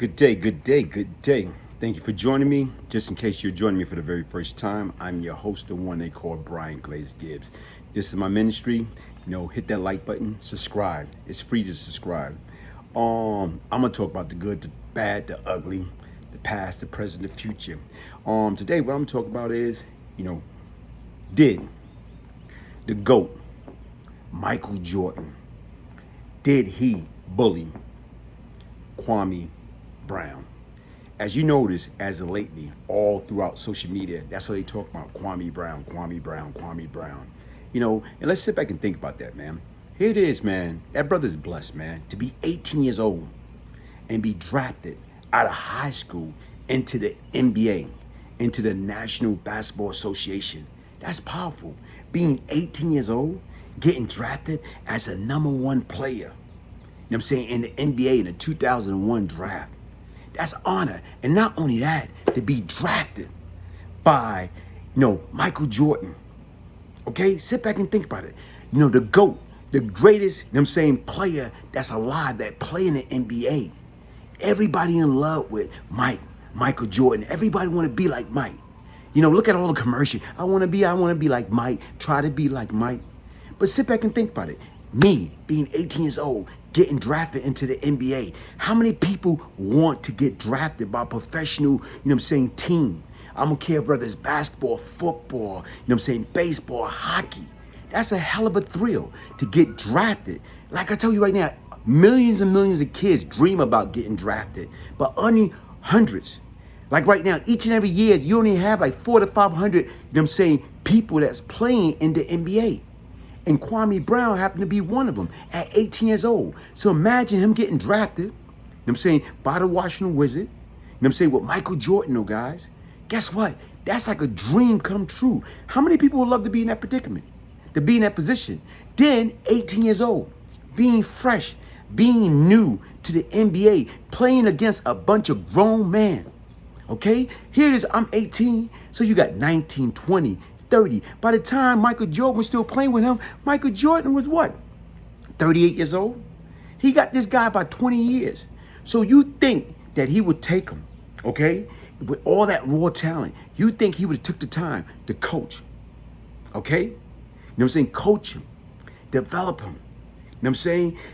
Good day, good day, good day. Thank you for joining me. Just in case you're joining me for the very first time, I'm your host, the one they call Glaze Gibbs. This is my ministry. Hit that like button, subscribe. It's free to subscribe. I'm gonna talk about the good, the bad, the ugly, the past, the present, the future. Today what I'm talking about is, did the GOAT, Michael Jordan, did he bully Kwame Brown? As you notice, as of lately, all throughout social media, that's what they talk about. Kwame Brown, Kwame Brown, Kwame Brown. And let's sit back and think about that, man. Here it is, man. That brother's blessed, man, to be 18 years old and be drafted out of high school into the NBA, into the National Basketball Association. That's powerful. Being 18 years old, getting drafted as a #1 player. You know what I'm saying? In the NBA in the 2001 draft. That's honor. And not only that, to be drafted by, Michael Jordan. Okay? Sit back and think about it. The GOAT, the greatest, player that's alive that play in the NBA. Everybody in love with Michael Jordan. Everybody want to be like Mike. Look at all the commercials. I want to be like Mike. Try to be like Mike. But sit back and think about it. Me, being 18 years old, getting drafted into the NBA. How many people want to get drafted by a professional, team? I don't care whether it's basketball, football, baseball, hockey. That's a hell of a thrill to get drafted. Like I tell you right now, millions and millions of kids dream about getting drafted, but only hundreds. Like right now, each and every year, you only have like 400 to 500, people that's playing in the NBA. And Kwame Brown happened to be one of them at 18 years old. So imagine him getting drafted, by the Washington Wizards, with Michael Jordan, though, guys. Guess what? That's like a dream come true. How many people would love to be in that predicament, to be in that position? Then 18 years old, being fresh, being new to the NBA, playing against a bunch of grown men. Okay? Here it is, I'm 18, so you got 19, 20, 30. By the time Michael Jordan was still playing with him, Michael Jordan was what? 38 years old? He got this guy by 20 years. So you think that he would take him, okay, with all that raw talent, you think he would have took the time to coach, okay? Coach him, develop him,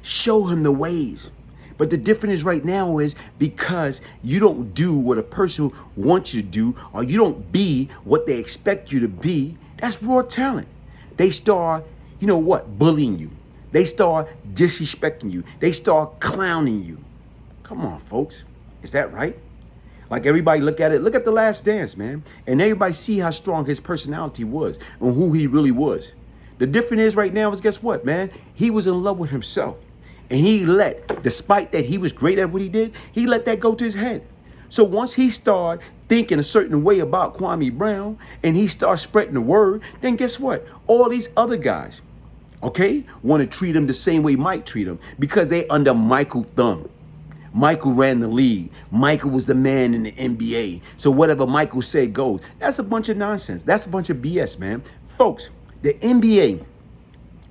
show him the ways. But the difference right now is because you don't do what a person wants you to do, or you don't be what they expect you to be. That's raw talent. They start, bullying you. They start disrespecting you. They start clowning you. Come on, folks. Is that right? Like everybody look at it. Look at The Last Dance, man. And everybody see how strong his personality was and who he really was. The difference is right now is, guess what, man? He was in love with himself. And he despite that he was great at what he did, he let that go to his head. So once he started thinking a certain way about Kwame Brown and he started spreading the word, then guess what? All these other guys, okay, want to treat him the same way Mike treat him because they under Michael thumb. Michael ran the league. Michael was the man in the NBA. So whatever Michael said goes. That's a bunch of nonsense. That's a bunch of BS, man. Folks, the NBA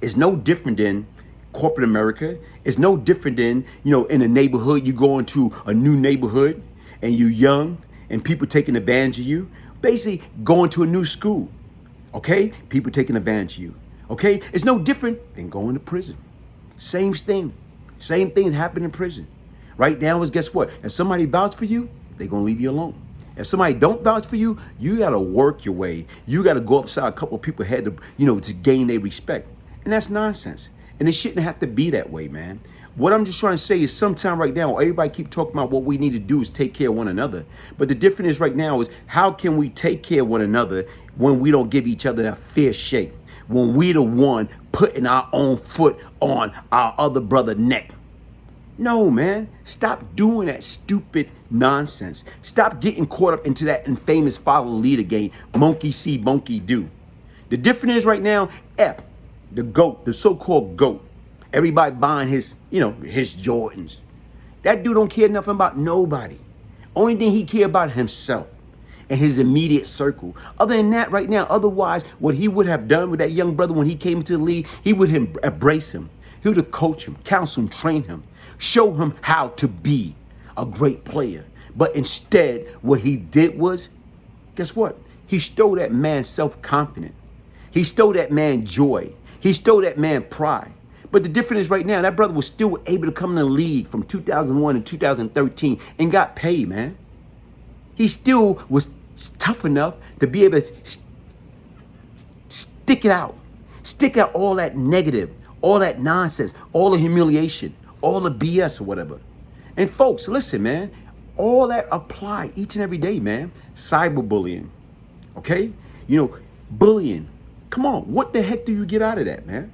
is no different than corporate America. Is no different than, in a neighborhood, you go into a new neighborhood and you're young and people taking advantage of you. Basically going to a new school, okay? People taking advantage of you, okay? It's no different than going to prison. Same thing. Same thing happened in prison. Right now is, guess what? If somebody vouch for you, they're going to leave you alone. If somebody don't vouch for you, you got to work your way. You got to go upside a couple of people's head to, to gain their respect. And that's nonsense. And it shouldn't have to be that way, man. What I'm just trying to say is sometime right now, everybody keep talking about what we need to do is take care of one another. But the difference is right now is how can we take care of one another when we don't give each other a fair shake? When we the one putting our own foot on our other brother's neck. No, man. Stop doing that stupid nonsense. Stop getting caught up into that infamous follow leader game. Monkey see, monkey do. The difference is right now, the GOAT, the so-called GOAT. Everybody buying his Jordans. That dude don't care nothing about nobody. Only thing he care about himself and his immediate circle. Other than that, right now, otherwise, what he would have done with that young brother when he came into the league, he would embrace him. He would have coached him, counsel him, train him, show him how to be a great player. But instead, what he did was, guess what? He stole that man's self-confidence. He stole that man joy. He stole that man pride. But the difference is right now, that brother was still able to come in the league from 2001 to 2013 and got paid, man. He still was tough enough to be able to stick it out. Stick out all that negative, all that nonsense, all the humiliation, all the BS or whatever. And folks, listen, man, all that apply each and every day, man. Cyberbullying, okay? Bullying. Come on, what the heck do you get out of that, man?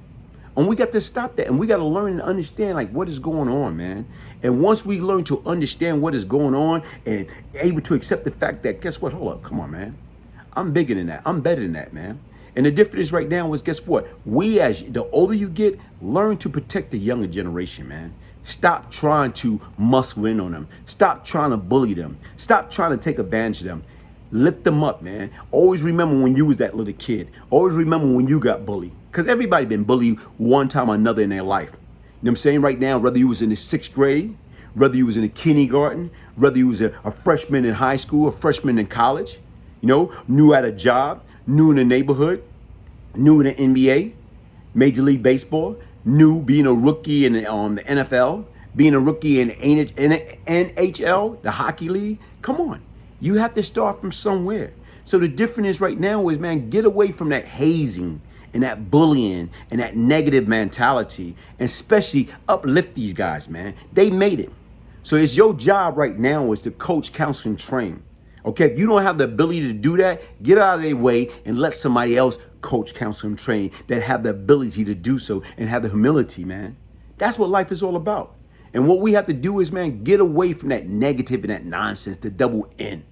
And we got to stop that, and we got to learn and understand like what is going on, man. And once we learn to understand what is going on and able to accept the fact that, guess what? Hold up, come on, man. I'm bigger than that. I'm better than that, man. And the difference right now is, guess what? We, as the older you get, learn to protect the younger generation, man. Stop trying to muscle in on them. Stop trying to bully them. Stop trying to take advantage of them. Lift them up, man. Always remember when you was that little kid. Always remember when you got bullied. Because everybody been bullied one time or another in their life. You know what I'm saying? Right now, whether you was in the 6th grade, whether you was in the kindergarten, whether you was a freshman in high school, a freshman in college, new at a job, new in the neighborhood, new in the NBA, Major League Baseball, new being a rookie in the NFL, being a rookie in NHL, the hockey league. Come on. You have to start from somewhere. So the difference is right now is, man, get away from that hazing and that bullying and that negative mentality, and especially uplift these guys, man. They made it. So it's your job right now is to coach, counsel, and train. Okay, if you don't have the ability to do that, get out of their way and let somebody else coach, counsel, and train that have the ability to do so and have the humility, man. That's what life is all about. And what we have to do is, man, get away from that negative and that nonsense to double in.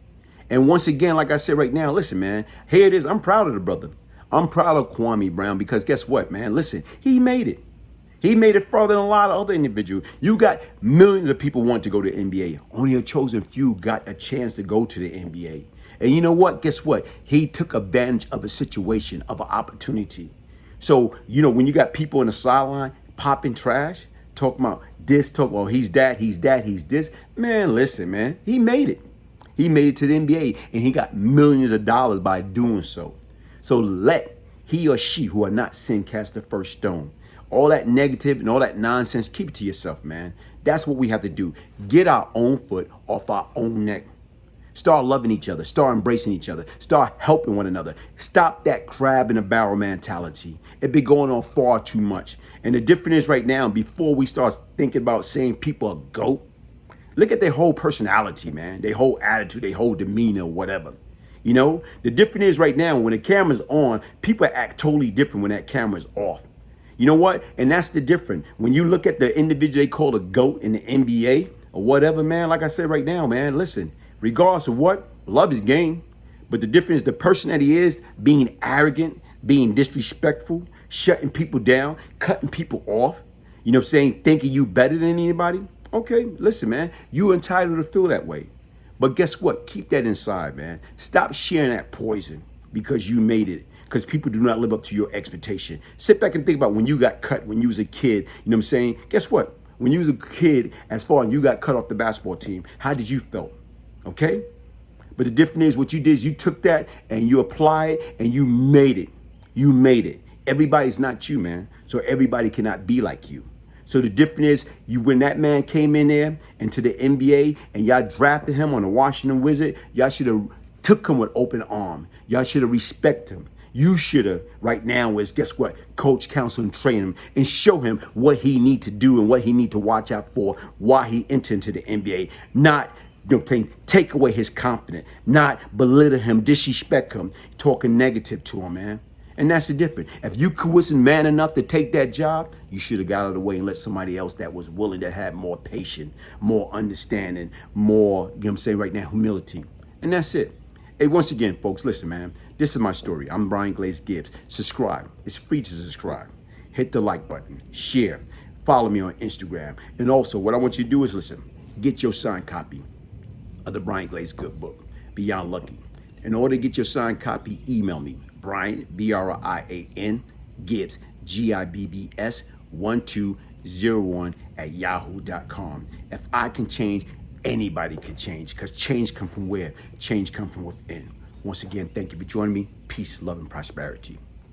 And once again, like I said right now, listen, man, here it is. I'm proud of the brother. I'm proud of Kwame Brown because guess what, man? Listen, he made it. He made it further than a lot of other individuals. You got millions of people want to go to the NBA. Only a chosen few got a chance to go to the NBA. And you know what? Guess what? He took advantage of a situation, of an opportunity. So, when you got people in the sideline popping trash, talking about this, he's that, he's this. Man, listen, man, he made it. He made it to the NBA, and he got millions of dollars by doing so. So let he or she who are not sin cast the first stone. All that negative and all that nonsense, keep it to yourself, man. That's what we have to do. Get our own foot off our own neck. Start loving each other. Start embracing each other. Start helping one another. Stop that crab in a barrel mentality. It been going on far too much. And the difference is right now, before we start thinking about saying people are GOAT, look at their whole personality, man. Their whole attitude, their whole demeanor, whatever. The difference is right now, when the camera's on, people act totally different when that camera's off. You know what? And that's the difference. When you look at the individual they call a GOAT in the NBA or whatever, man, like I said right now, man, listen, regardless of what, love is game. But the difference, the person that he is, being arrogant, being disrespectful, shutting people down, cutting people off, thinking you better than anybody. Okay, listen, man, you're entitled to feel that way. But guess what? Keep that inside, man. Stop sharing that poison because you made it. Because people do not live up to your expectation. Sit back and think about when you got cut when you was a kid. You know what I'm saying? Guess what? When you was a kid, as far as you got cut off the basketball team, how did you feel? Okay? But the difference is what you did is you took that and you applied and you made it. You made it. Everybody's not you, man. So everybody cannot be like you. So the difference is, when that man came in there into the NBA and y'all drafted him on the Washington Wizards, y'all should have took him with open arm. Y'all should have respected him. You should have right now is, guess what? Coach, counsel, and train him and show him what he need to do and what he need to watch out for while he enter into the NBA. Not take away his confidence, not belittle him, disrespect him, talking negative to him, man. And that's the difference. If you wasn't man enough to take that job, you should have got out of the way and let somebody else that was willing to have more patience, more understanding, more, right now, humility. And that's it. Hey, once again, folks, listen, man. This is my story. I'm Brian Glaze Gibbs. Subscribe. It's free to subscribe. Hit the like button. Share. Follow me on Instagram. And also, what I want you to do is, listen, get your signed copy of the Brian Glaze Good book, Beyond Lucky. In order to get your signed copy, email me. Brian, Brian, Gibbs, Gibbs, 1201 @yahoo.com. If I can change anybody could change, because change come from where? Change come from within. Once again, thank you for joining me. Peace, love, and prosperity.